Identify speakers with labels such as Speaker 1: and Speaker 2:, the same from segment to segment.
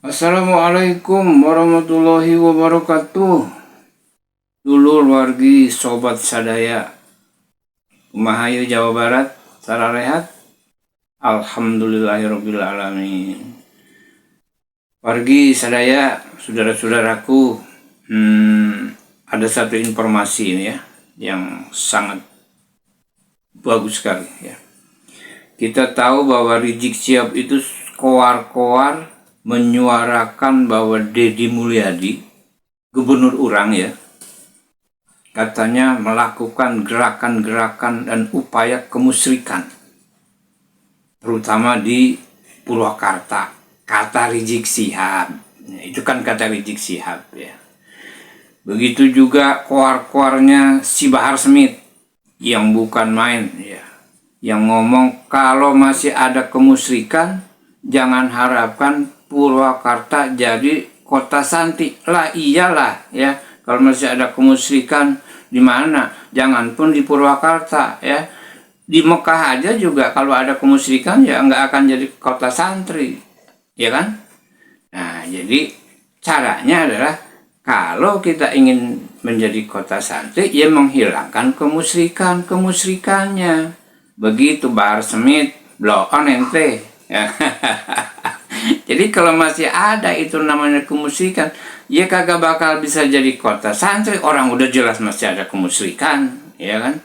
Speaker 1: Assalamualaikum warahmatullahi wabarakatuh. Dulur wargi sobat sadaya Kumahayu Jawa Barat sararehat. Alhamdulillahirabbil alamin. Wargi sadaya, saudara-saudaraku, ada satu informasi ini ya yang sangat bagus sekali ya. Kita tahu bahwa Rizik Syihab itu koar-koar menyuarakan bahwa Deddy Mulyadi, gubernur urang ya, katanya melakukan gerakan-gerakan dan upaya kemusyrikan, terutama di Purwakarta. Kata Rizik Syihab, itu kan kata Rizik Syihab ya. Begitu juga koar-koarnya si Bahar Smith yang bukan main ya, yang ngomong kalau masih ada kemusyrikan jangan harapkan Purwakarta jadi kota santi. Lah iyalah ya, kalau masih ada kemusyrikan di mana? Jangan pun di Purwakarta ya. Di Mekah aja juga kalau ada kemusyrikan ya nggak akan jadi kota santri, ya kan? Nah, jadi caranya adalah kalau kita ingin menjadi kota santri, ya menghilangkan kemusyrikannya. Begitu Bahar Smith, blow on ente. Jadi kalau masih ada itu namanya kemusyrikan, ya kagak bakal bisa jadi kota santri. Orang udah jelas masih ada kemusyrikan, ya kan?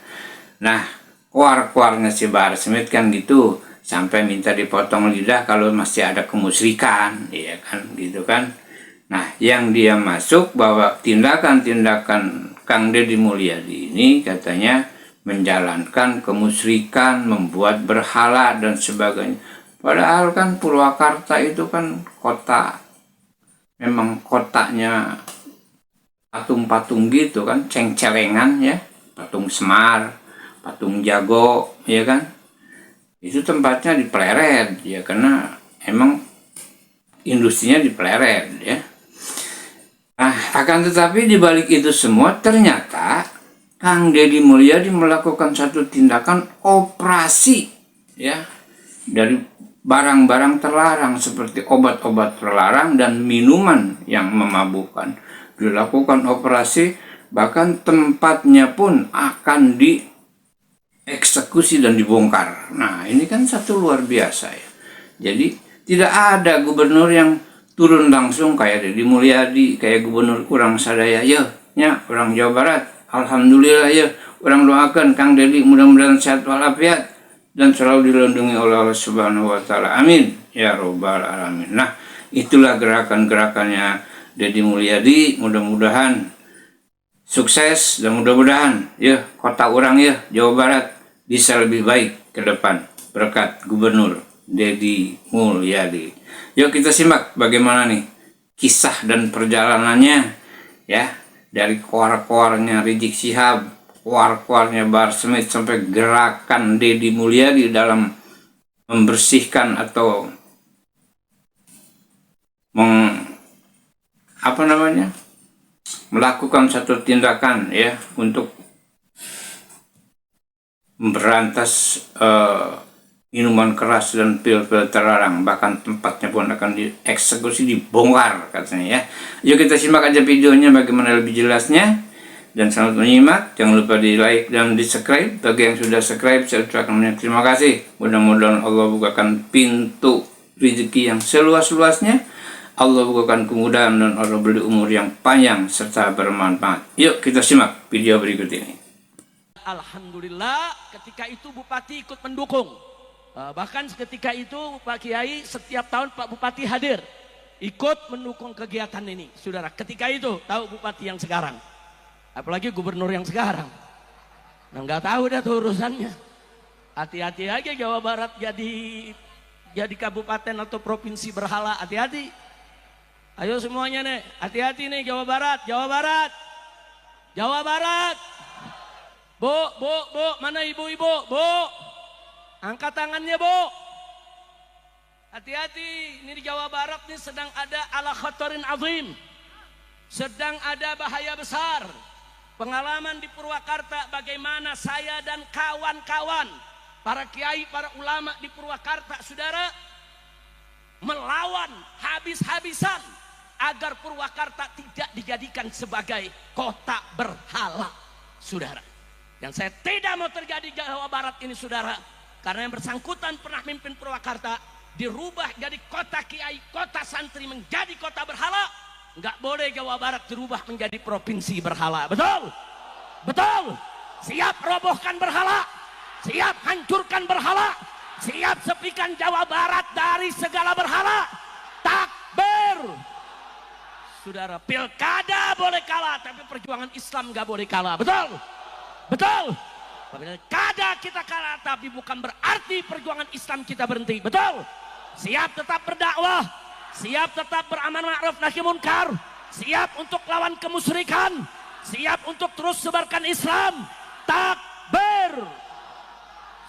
Speaker 1: Nah, koar-koarnya si Bahar Smith kan gitu, sampai minta dipotong lidah kalau masih ada kemusyrikan, ya kan, gitu kan. Nah, yang dia masuk bahwa tindakan-tindakan Kang Deddy Mulyadi ini katanya menjalankan kemusyrikan, membuat berhala dan sebagainya. Padahal kan Purwakarta itu kan kota, memang kotanya patung-patung gitu kan, ceng-celengan ya, patung Semar, patung Jago, ya kan. Itu tempatnya di Pleret ya, karena emang industrinya di Pleret ya. Nah, akan tetapi di balik itu semua ternyata Kang Deddy Mulyadi melakukan satu tindakan operasi ya, dari barang-barang terlarang seperti obat-obat terlarang dan minuman yang memabukkan. Dilakukan operasi, bahkan tempatnya pun akan dieksekusi dan dibongkar. Nah, ini kan satu luar biasa ya. Jadi tidak ada gubernur yang turun langsung kayak Deddy Mulyadi, kayak gubernur kurang sadaya ya, orang Jawa Barat. Alhamdulillah ya, orang doakan Kang Deddy mudah-mudahan sehat walafiat dan selalu dilindungi oleh Allah Subhanahu wa taala. Amin ya robbal alamin. Nah, itulah gerakan-gerakannya Deddy Mulyadi. Mudah-mudahan sukses dan mudah-mudahan ya kota orang ya Jawa Barat bisa lebih baik ke depan berkat Gubernur Deddy Mulyadi. Yuk kita simak bagaimana nih kisah dan perjalanannya ya, dari koar-koarnya Rizik Syihab, koar-koarnya Bahar Smith, sampai gerakan Deddy Mulyadi dalam membersihkan atau melakukan satu tindakan ya untuk memberantas minuman keras dan pil-pil terlarang, bahkan tempatnya pun akan dieksekusi, dibongkar katanya ya. Yuk kita simak aja videonya bagaimana lebih jelasnya, dan selamat menyimak. Jangan lupa di like dan di subscribe. Bagi yang sudah subscribe, saya ucapkan terima kasih. Mudah-mudahan Allah bukakan pintu rezeki yang seluas-luasnya, Allah bukakan kemudahan, dan Allah beri umur yang panjang serta bermanfaat. Yuk kita simak video berikut ini.
Speaker 2: Alhamdulillah ketika itu Bupati ikut mendukung. Bahkan ketika itu Pak Kiai setiap tahun Pak Bupati hadir ikut mendukung kegiatan ini. Saudara, ketika itu tahu Bupati yang sekarang, apalagi gubernur yang sekarang, nah, nggak tahu dah tuh urusannya. Hati-hati aja Jawa Barat jadi kabupaten atau provinsi berhala, hati-hati. Ayo semuanya nih, hati-hati nih Jawa Barat, Jawa Barat, Jawa Barat. Bu, mana ibu-ibu, Bu? Angkat tangannya, Bu. Hati-hati, ini di Jawa Barat nih sedang ada ala khatarin azim. Sedang ada bahaya besar. Pengalaman di Purwakarta bagaimana saya dan kawan-kawan, para kiai, para ulama di Purwakarta, saudara, melawan habis-habisan agar Purwakarta tidak dijadikan sebagai kota berhala, saudara. Yang saya tidak mau terjadi di Jawa Barat ini, saudara, karena yang bersangkutan pernah mimpin Purwakarta dirubah jadi kota kiai, kota santri, menjadi kota berhala. Nggak boleh Jawa Barat dirubah menjadi provinsi berhala. Betul? Betul? Siap robohkan berhala, siap hancurkan berhala, siap sepikan Jawa Barat dari segala berhala. Takbir. Saudara, pilkada boleh kalah, tapi perjuangan Islam nggak boleh kalah. Betul? Betul? Pilkada kita kalah, tapi bukan berarti perjuangan Islam kita berhenti. Betul? Siap tetap berdakwah, siap tetap beramal ma'ruf nahi munkar, siap untuk lawan kemusyrikan, siap untuk terus sebarkan Islam. Takbir.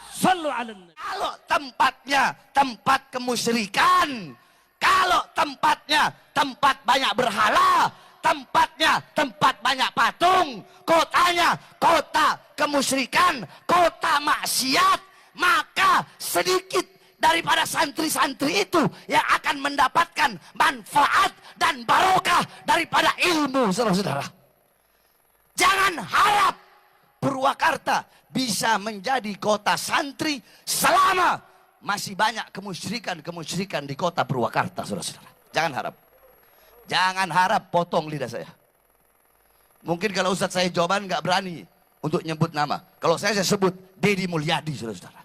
Speaker 2: Sallu ala nabi.
Speaker 3: Kalau tempatnya tempat kemusyrikan, kalau tempatnya tempat banyak berhala, tempatnya tempat banyak patung, kotanya kota kemusyrikan, kota maksiat, maka sedikit daripada santri-santri itu yang akan mendapatkan manfaat dan barokah daripada ilmu, saudara-saudara. Jangan harap Purwakarta bisa menjadi kota santri selama masih banyak kemusyrikan di kota Purwakarta, saudara-saudara. Jangan harap. Jangan harap, potong lidah saya. Mungkin kalau Ustadz saya jawaban nggak berani untuk nyebut nama. Kalau saya sebut Deddy Mulyadi, saudara-saudara.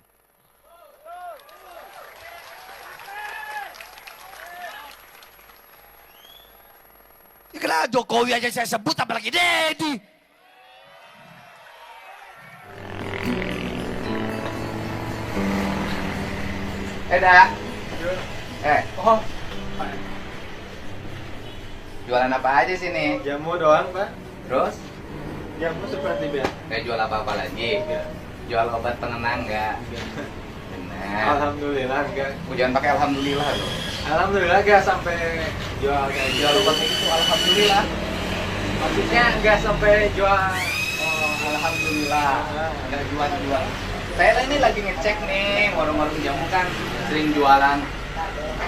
Speaker 3: Ya kenapa Jokowi aja saya sebut, apalagi Deddy.
Speaker 4: Dak. Oh. Jualan apa aja sini?
Speaker 5: Jamu doang, Pak.
Speaker 4: Terus?
Speaker 5: Jamu seperti biasa.
Speaker 4: Kayak jual apa-apa lagi?
Speaker 5: Enggak.
Speaker 4: Jual obat penenang enggak? Benar.
Speaker 5: Alhamdulillah enggak.
Speaker 4: Jangan pakai alhamdulillah loh.
Speaker 5: Alhamdulillah enggak sampai jual kayak
Speaker 4: Jual obat itu alhamdulillah.
Speaker 5: Maksudnya enggak sampai jual.
Speaker 4: Oh, alhamdulillah. Enggak jual-jual. Saya ini lagi ngecek nih, warung-warung jamu kan sering jualan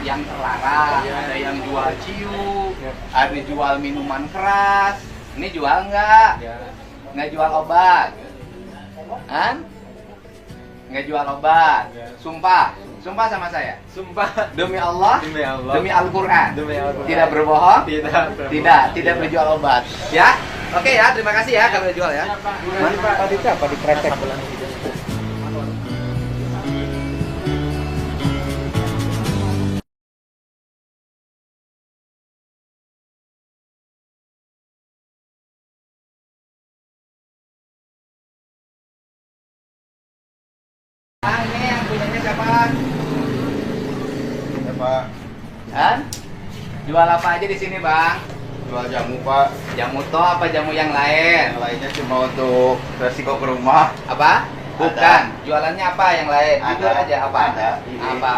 Speaker 4: yang terlarang, ada yang jual ciu, ada jual minuman keras. Ini jual nggak? Nggak jual obat, kan? Nggak jual obat. Sumpah, sumpah sama saya.
Speaker 5: Sumpah.
Speaker 4: Demi Allah,
Speaker 5: Demi Allah.
Speaker 4: demi Al-Quran,
Speaker 5: Demi Al-Quran.
Speaker 4: tidak berbohong,
Speaker 5: Tidak
Speaker 4: berjual obat. Ya, oke ya, terima kasih ya kalau jual ya.
Speaker 5: Mana Pak? Tadi apa di kretek?
Speaker 4: Ah, ini yang punyanya siapa?
Speaker 6: Pak,
Speaker 4: Kan? Jual apa aja di sini, Bang?
Speaker 6: jual jamu Pak.
Speaker 4: Jamu toh apa jamu yang lain?
Speaker 6: Yang lainnya cuma untuk resiko ke rumah.
Speaker 4: Apa? Bukan. Jualannya apa yang lain?
Speaker 6: Ada.
Speaker 4: Jujur aja apa?
Speaker 6: Ada. Ini.
Speaker 4: Apa?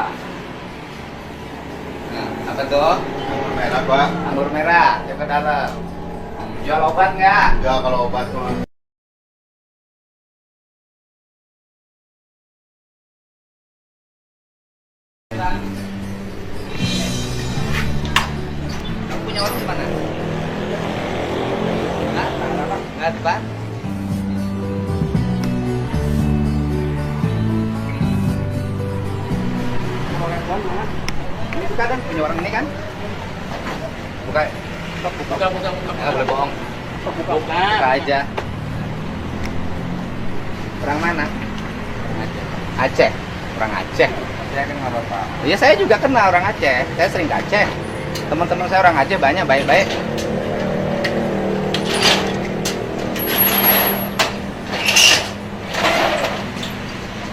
Speaker 4: Nah, apa tuh?
Speaker 6: Anggur merah Pak.
Speaker 4: Anggur merah. Yang ke dalam. Jual obat nggak?
Speaker 6: Enggak, kalau obat mah.
Speaker 4: Kamu punya warung di mana? Hah? Nggak di depan? Ini buka kan? Punya orang ini kan? Buka.
Speaker 2: Buka.
Speaker 4: Nggak boleh bohong.
Speaker 2: Buka.
Speaker 4: Buka aja. Orang mana? Aceh. Orang Aceh.
Speaker 6: Saya kan nggak apa-apa.
Speaker 4: Iya, saya juga kenal orang Aceh. Saya sering ke Aceh. Teman-teman saya orang Aceh banyak baik-baik.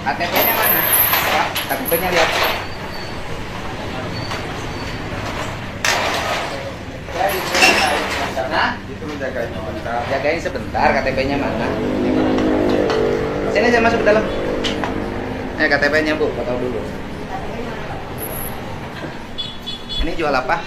Speaker 4: KTP-nya mana? Pak, KTP-nya lihat. Nah,
Speaker 6: Itu menjaganya sebentar.
Speaker 4: jagain sebentar, KTP-nya mana? Sini saya masuk ke dalam. KTP-nya Bu, foto dulu. Ini jual apa?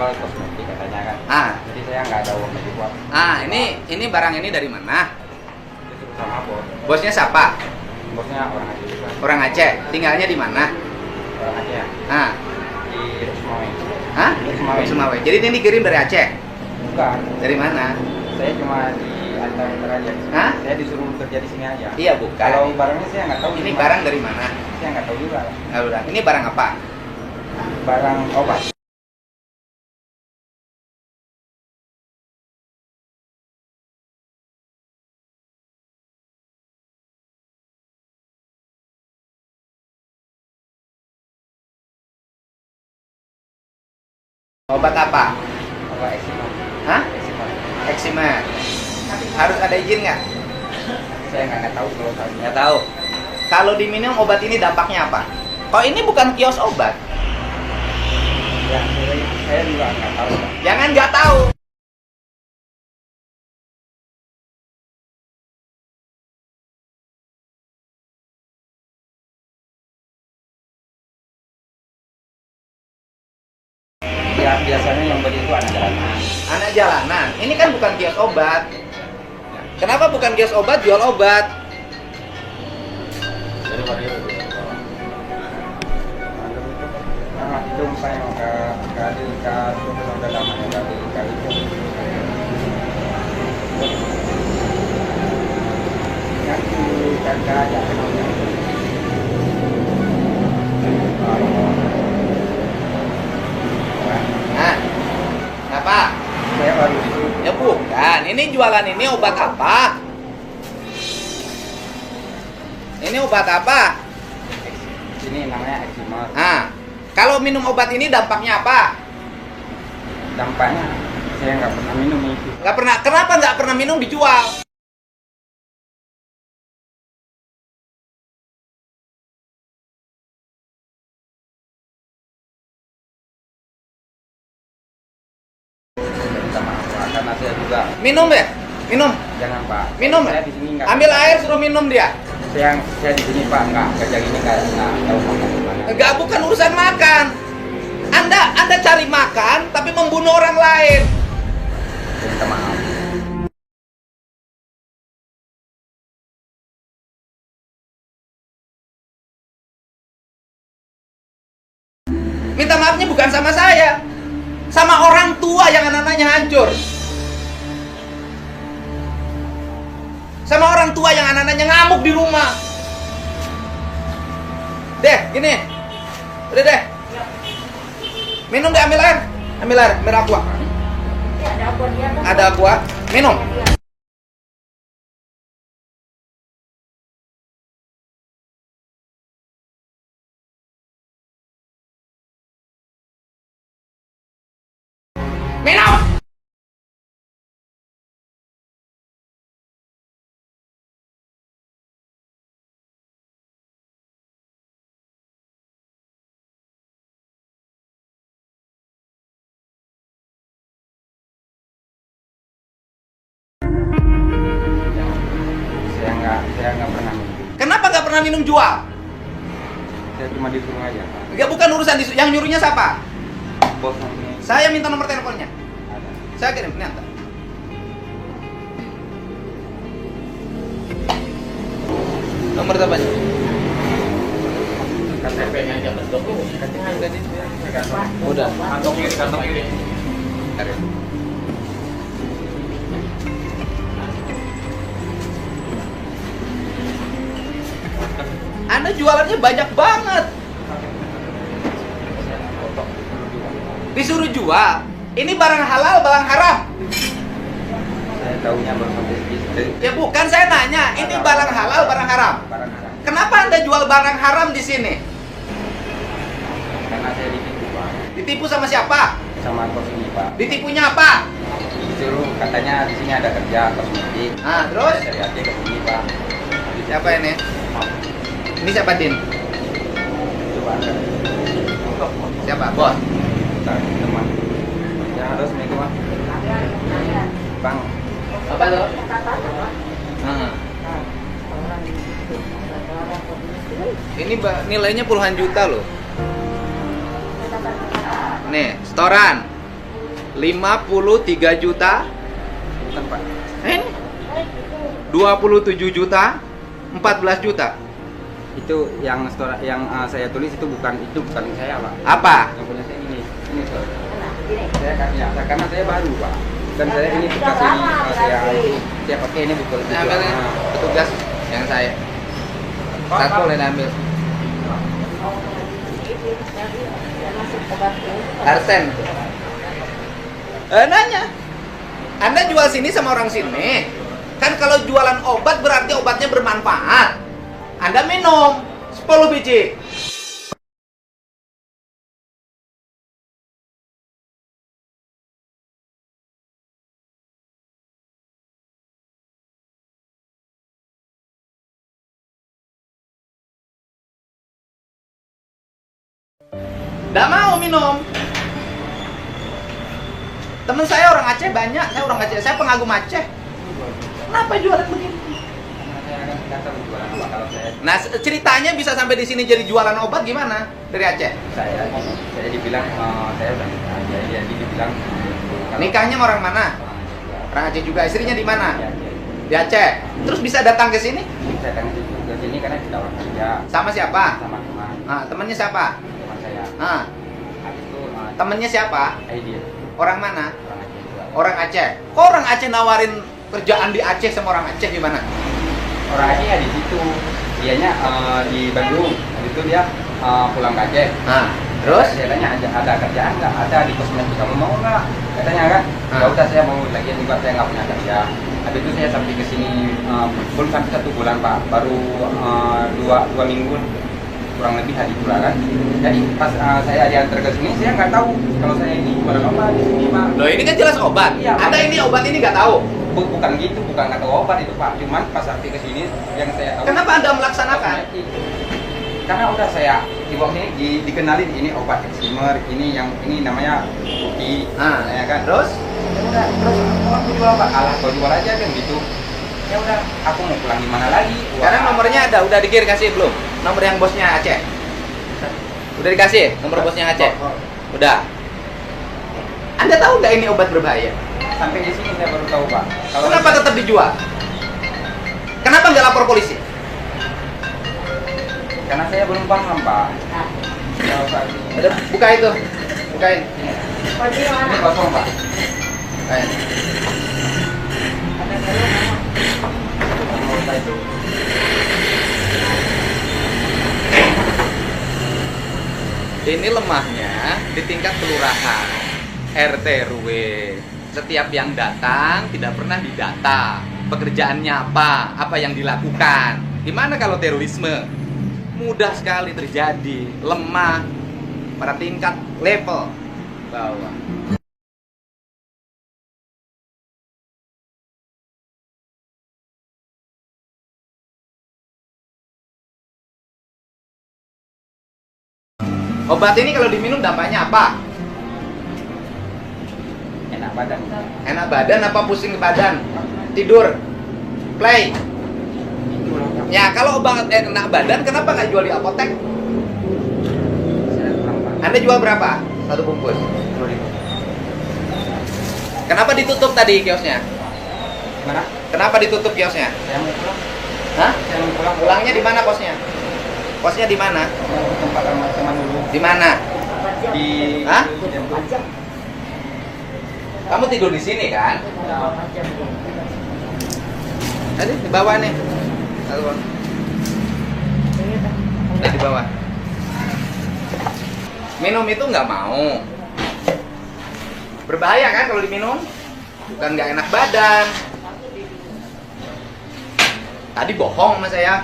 Speaker 5: jual kosmetik katanya kan.
Speaker 4: Ah,
Speaker 5: Jadi saya nggak ada uang lagi buat
Speaker 4: ini barang ini dari mana?
Speaker 5: disuruh sama bos.
Speaker 4: Bosnya siapa?
Speaker 5: Bosnya orang Aceh juga.
Speaker 4: Orang Aceh. Tinggalnya di mana?
Speaker 5: Orang Aceh ya.
Speaker 4: Ah,
Speaker 5: Di Rusmawe.
Speaker 4: hah?
Speaker 5: Rusmawe.
Speaker 4: Sumawe. Jadi ini dikirim dari Aceh.
Speaker 5: Bukan.
Speaker 4: Dari mana?
Speaker 5: Saya cuma diantar aja.
Speaker 4: Hah?
Speaker 5: Saya disuruh kerja di sini aja.
Speaker 4: Iya, bukan.
Speaker 5: Kalau barangnya saya nggak tahu.
Speaker 4: Ini
Speaker 5: di mana.
Speaker 4: barang dari mana?
Speaker 5: Saya nggak tahu juga.
Speaker 4: Nah, udah. Ini barang apa?
Speaker 5: Barang obat.
Speaker 4: Obat apa?
Speaker 5: Obat eksima.
Speaker 4: Hah?
Speaker 5: Eksima.
Speaker 4: Eksima. Harus ada izin nggak?
Speaker 5: Saya nggak tahu kalau saya.
Speaker 4: Nggak tahu. Kalau diminum obat ini dampaknya apa? Kok ini bukan kios obat?
Speaker 5: Ya, saya juga nggak tahu. Pak.
Speaker 4: Jangan nggak tahu.
Speaker 5: Ya, biasanya yang beli itu anak jalanan.
Speaker 4: Anak jalanan. Ini kan bukan kios obat. Kenapa bukan kios obat jual obat?
Speaker 5: Daripada itu. Nah, itu misalnya kali itu udah lama kali itu. Yang kakak aja kenalnya.
Speaker 4: Nah, kenapa?
Speaker 5: Saya baru itu.
Speaker 4: Ya bukan. Ini jualan ini obat apa? Ini obat apa?
Speaker 5: Ini namanya eksima.
Speaker 4: Nah, kalau minum obat ini dampaknya apa?
Speaker 5: Dampaknya saya nggak pernah minum itu.
Speaker 4: Nggak pernah. Kenapa nggak pernah minum dijual?
Speaker 5: Minta maaf Pak, karena saya juga
Speaker 4: Minum ya? Minum.
Speaker 5: jangan Pak.
Speaker 4: Minum
Speaker 5: Saya
Speaker 4: ya?
Speaker 5: di sini nggak.
Speaker 4: Ambil air suruh minum dia.
Speaker 5: Saya di sini Pak nggak kerja ini nggak tahu makan gimana.
Speaker 4: Enggak, bukan urusan makan. Anda cari makan tapi membunuh orang lain.
Speaker 5: Saya minta maaf.
Speaker 4: Minta maafnya bukan sama saya, sama orang tua yang anak-anaknya hancur. Sama orang tua yang anak-anaknya ngamuk di rumah. Deh, gini. Udah deh. Minum deh, ambil air. Ambil air, ambil aqua. Ada aqua. Minum. Minum.
Speaker 5: Saya nggak pernah minum.
Speaker 4: Kenapa nggak pernah minum jual?
Speaker 5: Saya cuma disuruh aja Pak.
Speaker 4: Enggak, bukan urusan yang nyuruhnya siapa?
Speaker 5: Bos ini
Speaker 4: Saya minta nomor teleponnya.
Speaker 5: ada.
Speaker 4: Saya kirim, ini antar. Nomor siapa?
Speaker 5: KTP-nya aja bentuk.
Speaker 4: Udah.
Speaker 5: Kantong kiri.
Speaker 4: Kirim. Anda jualannya banyak banget. Disuruh jual. Ini barang halal, barang haram.
Speaker 5: Saya tahunya baru sampai situ.
Speaker 4: Ya bukan, saya nanya. Ini barang halal, barang haram.
Speaker 5: Barang haram.
Speaker 4: Kenapa Anda jual barang haram di sini?
Speaker 5: Karena saya ditipu Pak.
Speaker 4: Ditipu sama siapa?
Speaker 5: Sama kos ini Pak.
Speaker 4: Ditipunya apa?
Speaker 5: Disuruh katanya di sini ada kerja kosmetik.
Speaker 4: Ah, terus?
Speaker 5: Dari hati ke sini Pak.
Speaker 4: Siapa ini? Ini siapa, Din?
Speaker 5: Coba ada.
Speaker 4: Siapa? Bos?
Speaker 5: Kita teman. Ya harus itu Pak. Bang.
Speaker 4: Apa tuh? Hmm. Ini nilainya puluhan juta loh. Nih, setoran. 53 juta.
Speaker 5: Bukan Pak.
Speaker 4: 27 juta, 14 juta.
Speaker 5: Itu yang saya tulis itu bukan saya Pak.
Speaker 4: Apa?
Speaker 5: Yang punya saya ini Sor. Karena saya baru Pak. Dan saya ini bekas ini saya pakai ini betul.
Speaker 4: Ambil petugas yang saya. Satu lain ambil. Arsen. Nanya. Anda jual sini sama orang sini. Kan kalau jualan obat berarti obatnya bermanfaat. Anda minum 10 biji. Nggak mau minum. Temen saya orang Aceh banyak, saya orang Aceh, saya pengagum Aceh. Kenapa jualan begini? Nah, ceritanya bisa sampai di sini jadi jualan obat gimana? Dari Aceh?
Speaker 5: Saya dibilang saya udah nikah, jadi dibilang
Speaker 4: Nikahnya sama orang mana? Orang Aceh juga. Istrinya di mana? Di Aceh. Terus bisa datang ke sini?
Speaker 5: saya datang ke sini karena ditawarkan kerja
Speaker 4: Sama siapa?
Speaker 5: sama teman
Speaker 4: Temennya siapa?
Speaker 5: saya. Habis itu
Speaker 4: Temennya siapa?
Speaker 5: dia
Speaker 4: Orang mana?
Speaker 5: orang Aceh juga.
Speaker 4: Orang Aceh. Kok orang Aceh nawarin kerjaan di Aceh sama orang Aceh gimana?
Speaker 5: Orang Aceh ya di situ, dianya di Bandung. Habis itu dia pulang ke Aceh.
Speaker 4: Terus?
Speaker 5: Saya tanya ada kerjaan nggak? Ada di kosmetik, kamu mau nggak? Katanya kan, ya udah saya mau lagi juga saya nggak punya kerja. Habis itu saya sampai ke sini belum sampai 1 bulan Pak, baru 2 minggu kurang lebih hari pula kan. Jadi pas saya diantar ke sini saya nggak tahu kalau saya ini jualan obat di sini Pak.
Speaker 4: Loh, ini kan jelas obat.
Speaker 5: Iya,
Speaker 4: Anda
Speaker 5: Pak.
Speaker 4: ini obat ini nggak tahu.
Speaker 5: Bukan gitu, bukan nggak tahu obat itu Pak. Cuman pas sampai ke sini yang saya tahu.
Speaker 4: Kenapa Anda melaksanakan?
Speaker 5: Karena udah saya di bawah ini dikenalin ini obat eczema, ini namanya putih, ya kan.
Speaker 4: Terus?
Speaker 5: Ya udah, terus aku jual Pak, alah kau jual aja kan gitu. Ya udah, aku mau pulang di mana lagi?
Speaker 4: Sekarang nomornya ada, udah dikasih belum? Nomor yang bosnya Aceh. Udah dikasih nomor bosnya Aceh? Udah. Anda tahu nggak ini obat berbahaya?
Speaker 5: Sampai di sini saya baru tahu Pak.
Speaker 4: Kenapa tetap dijual? Kenapa nggak lapor polisi?
Speaker 5: Karena saya belum paham Pak. Kalau saat ini,
Speaker 4: Ada, buka itu, bukain.
Speaker 5: ini kosong Pak.
Speaker 4: Bukain. Ini lemahnya di tingkat kelurahan, RT RW. Setiap yang datang tidak pernah didata. Pekerjaannya apa yang dilakukan. Gimana kalau terorisme? Mudah sekali terjadi, lemah pada tingkat level bawah. Obat ini kalau diminum dampaknya apa?
Speaker 5: Enak badan.
Speaker 4: Enak badan apa pusing badan? Tidur? Play? Ya, kalau obat enak badan, kenapa nggak jual di apotek?
Speaker 5: Saya kurang Pak.
Speaker 4: Anda jual berapa? Satu bungkus.
Speaker 5: 10.000.
Speaker 4: Kenapa ditutup tadi kiosnya?
Speaker 5: Gimana?
Speaker 4: Kenapa ditutup kiosnya?
Speaker 5: Saya mau pulang.
Speaker 4: Hah?
Speaker 5: Saya mau pulang.
Speaker 4: Pulangnya di mana kosnya? Kosnya di mana?
Speaker 5: Saya mau ke tempat sama teman dulu.
Speaker 4: Di mana?
Speaker 5: Di
Speaker 4: Hah?
Speaker 5: Jember.
Speaker 4: Kamu tidur di sini kan? Tadi di bawah nih. Satu bawah. Nah, di bawah. Minum itu nggak mau. Berbahaya kan kalau diminum? Bukan nggak enak badan. Tadi bohong sama saya.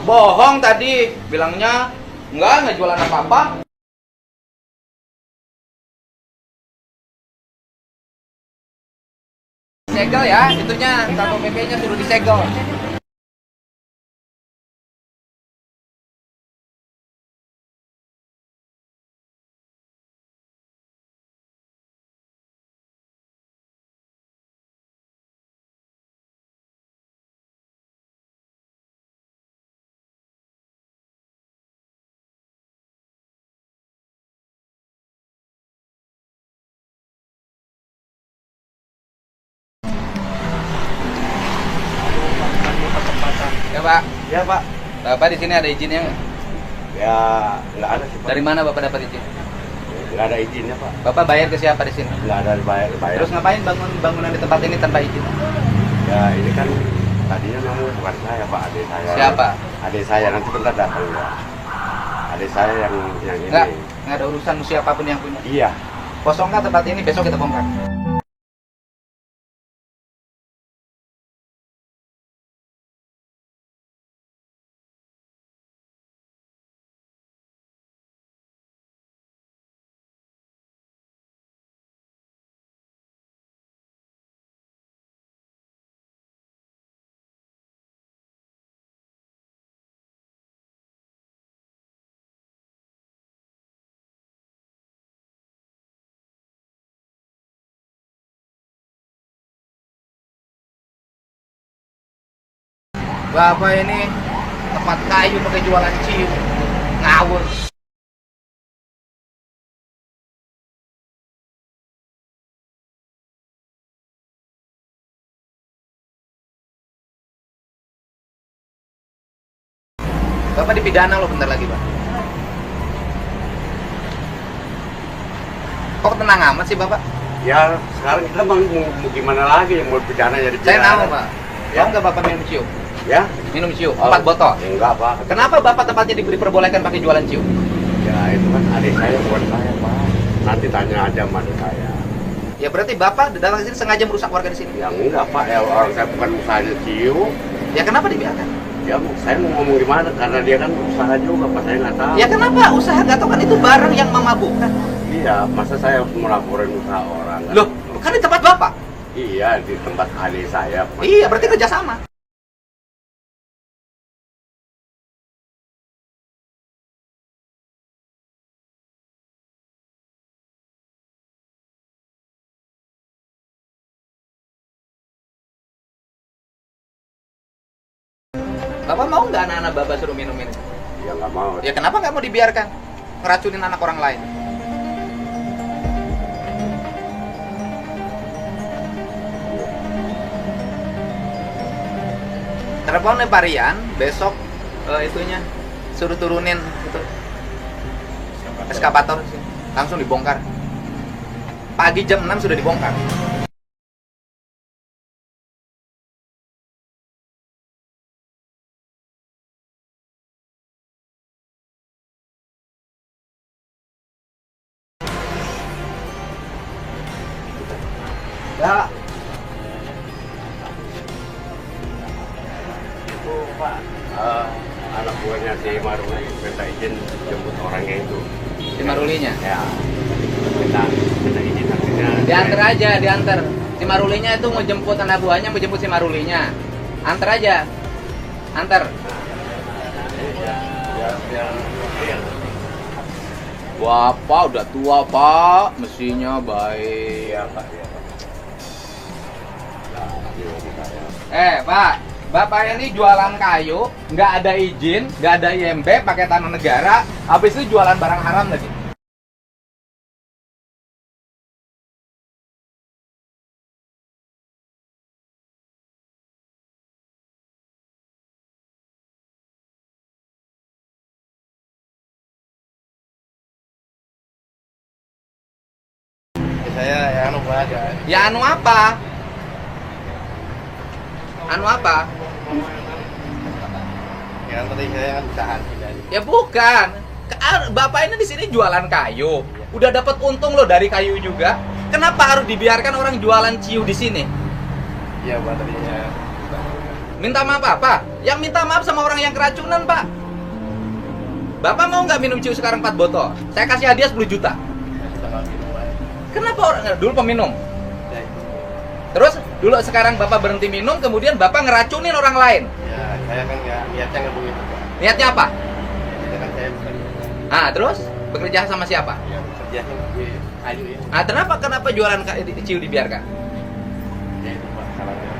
Speaker 4: Bohong tadi, bilangnya nggak jualan apa-apa. Segel ya, itunya Satpol PP-nya suruh disegel. Pak.
Speaker 3: Ya Pak.
Speaker 4: Bapak di sini ada izinnya nggak?
Speaker 3: Ya nggak ada sih Pak.
Speaker 4: Dari mana Bapak dapat izin?
Speaker 3: Nggak ada izinnya Pak.
Speaker 4: Bapak bayar ke siapa di sini?
Speaker 3: Nggak ada bayar.
Speaker 4: Terus ngapain bangun bangunan di tempat ini tanpa izin?
Speaker 3: Ya ini kan tadinya namanya bukan saya Pak, adik saya.
Speaker 4: Siapa?
Speaker 3: Adik saya nanti bentar datang ya. Adik saya yang ini.
Speaker 4: Nggak ada urusan siapapun yang punya.
Speaker 3: Iya.
Speaker 4: Kosongkah tempat ini? Besok kita bongkar. Bapak ini tempat kayu pakai jualan ciu. Ngawur. Bapak dipidana loh bentar lagi, Pak. Kok tenang amat sih, Bapak?
Speaker 3: Ya sekarang kita mau gimana lagi yang mau pidana jadi
Speaker 4: Saya
Speaker 3: pidana.
Speaker 4: tahu, Pak.
Speaker 3: Ya.
Speaker 4: Mau nggak Bapak minum ciu?
Speaker 3: Ya.
Speaker 4: Minum ciu,
Speaker 3: Oh,
Speaker 4: 4 botol.
Speaker 3: Enggak Pak.
Speaker 4: Kenapa Bapak tempatnya diperbolehkan pakai jualan ciu?
Speaker 3: Ya itu kan adik saya bukan saya Pak. Nanti tanya aja sama adik saya.
Speaker 4: Ya berarti Bapak datang ke sini sengaja merusak warga di sini.
Speaker 3: Ya enggak Pak, ya orang saya bukan usahanya ciu.
Speaker 4: Ya kenapa dibiarkan?
Speaker 3: Ya saya mau ngomong gimana karena dia kan usaha juga Pak, saya nggak tahu.
Speaker 4: Ya kenapa usaha nggak tahu kan itu barang yang memabukkan.
Speaker 3: Iya, masa saya harus melaporin usaha orang?
Speaker 4: Loh, kan di tempat Bapak.
Speaker 3: Iya, di tempat adik saya. Pak.
Speaker 4: Iya, berarti kerjasama. Bapak mau nggak anak-anak Bapak suruh minum ini?
Speaker 3: Ya nggak mau.
Speaker 4: Ya kenapa nggak mau dibiarkan ngeracunin anak orang lain? Telepon Pak Rian, besok itunya suruh turunin itu eskavator langsung dibongkar. Pagi jam 6 sudah dibongkar.
Speaker 3: Ya. Itu Pak, anak buahnya si Maruli minta izin jemput orangnya itu.
Speaker 4: Si Marulinya.
Speaker 3: Ya. Minta izin artinya.
Speaker 4: Diantar aja, diantar. Si Marulinya itu mau jemput anak buahnya, mau jemput si Marulinya. Antar aja. Antar. Bapak udah tua, Pak. Mestinya baik.
Speaker 3: Iya Pak. Ya.
Speaker 4: Pak. Bapak ini jualan kayu, nggak ada izin, nggak ada IMB, pakai tanah negara, habis itu jualan barang haram lagi.
Speaker 3: Saya ya anu aja.
Speaker 4: Ya anu apa? Anu apa?
Speaker 3: Ya tadi saya kan tahan dari.
Speaker 4: Ya bukan. Bapak ini di sini jualan kayu. Udah dapat untung loh dari kayu juga. Kenapa harus dibiarkan orang jualan ciu di sini?
Speaker 3: Iya Pak tadinya.
Speaker 4: Minta maaf apa? Yang minta maaf sama orang yang keracunan, Pak. Bapak mau nggak minum ciu sekarang 4 botol? Saya kasih hadiah 10 juta. Kenapa orang dulu peminum? Terus dulu sekarang Bapak berhenti minum, kemudian Bapak ngeracunin orang lain.
Speaker 3: Ya saya kan nggak niatnya nggak begitu Pak.
Speaker 4: Niatnya apa?
Speaker 3: Niatnya kan saya bukan.
Speaker 4: Terus bekerja sama siapa?
Speaker 3: Ya kerjanya di kayu ya.
Speaker 4: Kenapa jualan ciu dibiarkan?
Speaker 3: Ya itu Pak salahnya.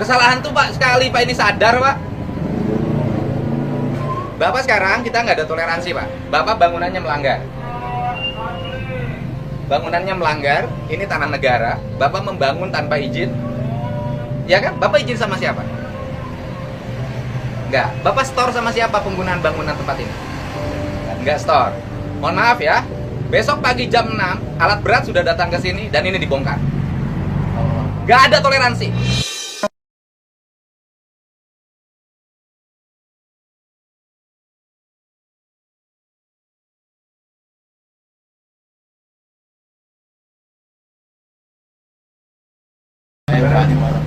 Speaker 4: Kesalahan tuh Pak sekali, Pak ini sadar Pak. Bapak sekarang kita nggak ada toleransi Pak. Bapak bangunannya melanggar. Bangunannya melanggar, ini tanah negara. Bapak membangun tanpa izin. Ya kan? Bapak izin sama siapa? Enggak. Bapak store sama siapa penggunaan bangunan tempat ini? Enggak store. Mohon maaf ya. Besok pagi jam 6, alat berat sudah datang ke sini dan ini dibongkar. Enggak ada toleransi.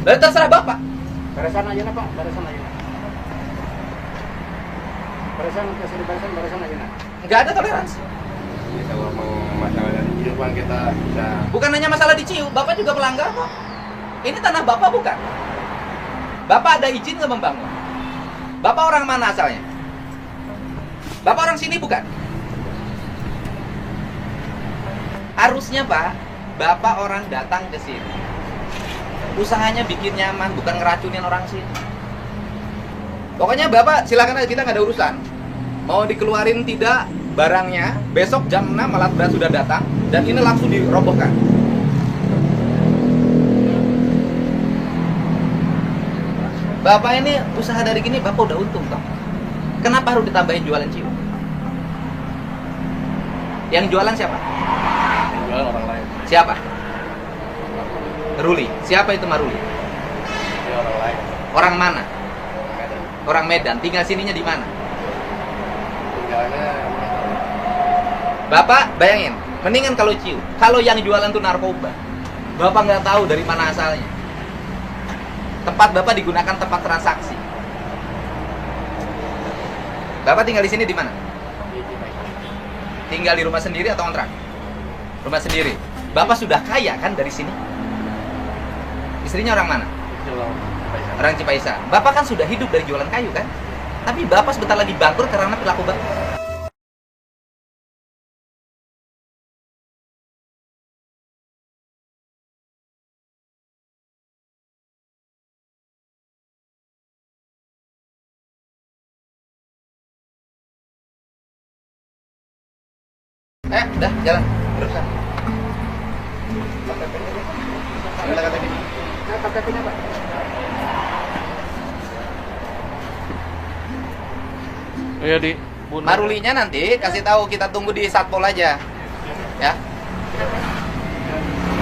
Speaker 4: Dan terserah Bapak.
Speaker 7: Barisan aja na Pak, barisan aja na. Barisan ke sini barisan aja na.
Speaker 4: Enggak ada toleransi.
Speaker 6: Ya, kalau mau masalah dari kehidupan kita bisa.
Speaker 4: Bukan hanya masalah dicium, Bapak juga melanggar kok. Ini tanah Bapak bukan? Bapak ada izin nggak membangun? Bapak orang mana asalnya? Bapak orang sini bukan? Harusnya Pak, Bapak orang datang ke sini. Usahanya bikin nyaman, bukan ngeracunin orang sini. Pokoknya Bapak silakan aja, kita nggak ada urusan. Mau dikeluarin tidak barangnya, besok jam 6 alat berat sudah datang dan ini langsung dirobohkan. Bapak ini usaha dari gini Bapak udah untung toh. Kenapa harus ditambahin jualan ciu? Yang jualan siapa?
Speaker 6: Yang jualan orang lain.
Speaker 4: Siapa? Ruli. Siapa itu Maruli?
Speaker 6: Dia orang lain.
Speaker 4: Orang mana?
Speaker 6: Medan.
Speaker 4: Orang Medan. Tinggal sininya di mana?
Speaker 6: Tinggalnya
Speaker 4: Bapak bayangin, mendingan kalau ciu. Kalau yang jualan tuh narkoba, Bapak nggak tahu dari mana asalnya. Tempat Bapak digunakan tempat transaksi. Bapak tinggal di sini di mana? Tinggal di rumah sendiri atau kontrak? Rumah sendiri. Bapak sudah kaya kan dari sini? Istrinya orang mana? Orang Cipaisan. Bapak kan sudah hidup dari jualan kayu kan? Tapi Bapak sebentar lagi bangkrut karena perilaku Bapak. Udah, jalan. Terus. Mana KTP? KTP-nya, Pak.
Speaker 7: Iya di.
Speaker 4: Marulinya nanti kasih tahu, kita tunggu di Satpol aja. Ya.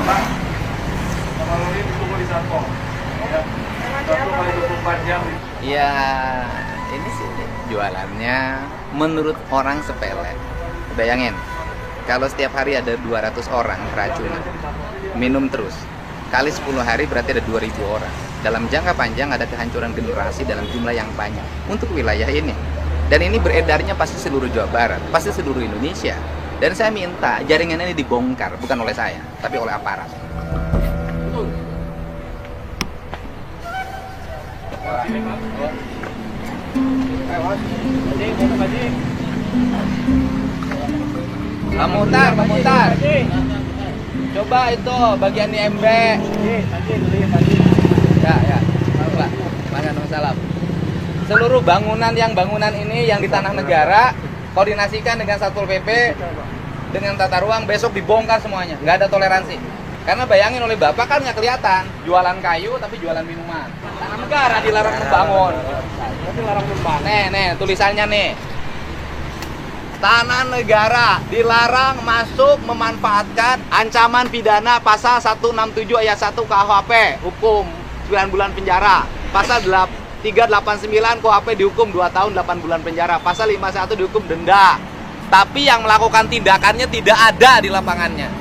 Speaker 6: Pak, kalau ini ditunggu di Satpol. Ya. Satpol kali 24 jam.
Speaker 4: Ya, ini sih jualannya menurut orang sepele. Bayangin, kalau setiap hari ada 200 orang keracunan, minum terus, kali 10 hari berarti ada 2000 orang. Dalam jangka panjang ada kehancuran generasi dalam jumlah yang banyak untuk wilayah ini. Dan ini beredarnya pasti seluruh Jawa Barat, pasti seluruh Indonesia. Dan saya minta jaringan ini dibongkar, bukan oleh saya, tapi oleh aparat. Memutar. Coba itu bagian IMB. Ya. Coba. Salam. Seluruh bangunan ini yang di tanah negara, koordinasikan dengan Satpol PP, dengan tata ruang, besok dibongkar semuanya. Nggak ada toleransi. Karena bayangin oleh Bapak kan nggak kelihatan, jualan kayu tapi jualan minuman. Tanah negara dilarang membangun. Nih, tulisannya nih. Tanah negara dilarang masuk memanfaatkan, ancaman pidana pasal 167 ayat 1 KUHP, hukum 9 bulan penjara. Pasal 389 KUHP dihukum 2 tahun 8 bulan penjara. Pasal 51 dihukum denda. Tapi yang melakukan tindakannya tidak ada di lapangannya.